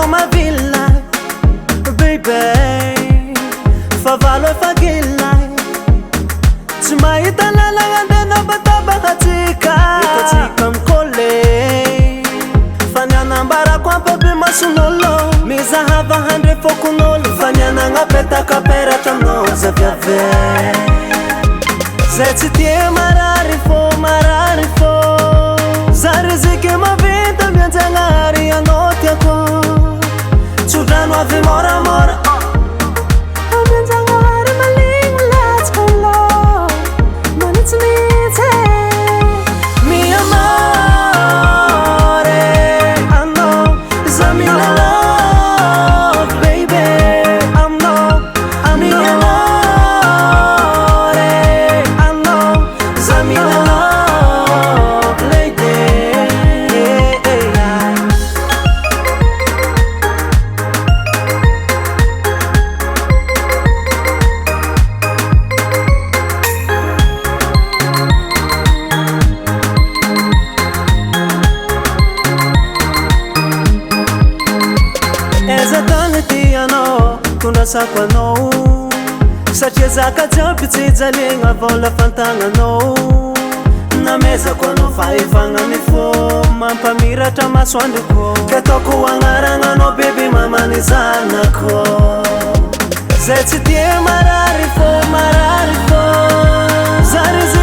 no ma villa, baby. Favalo e fagilla. Tumaita na langande na bataba katika. Ikatika mkole. Fanyana mbara kwa baby masunolo. Miza hava hande fokunolo. Fanyana ngapeta kapera tamnoza vyave. Zetitie mararifo, mararifo. Zarizike mavita miantangari ya noti yako. Chudano avi mora mora. Miantangari malingu let's go low. Money to meet mi amore. I know Zamila love baby. I'm mi amore. I know Zamila love lady. Sakwa no Sacheza kajabi tizalinga vola fantanga no Na meza kwa no faifanga nifo Mampamira tamaswandiko Ketoko wangaranga no baby mama nizanako Zetitie mararifo, mararifo Zarizi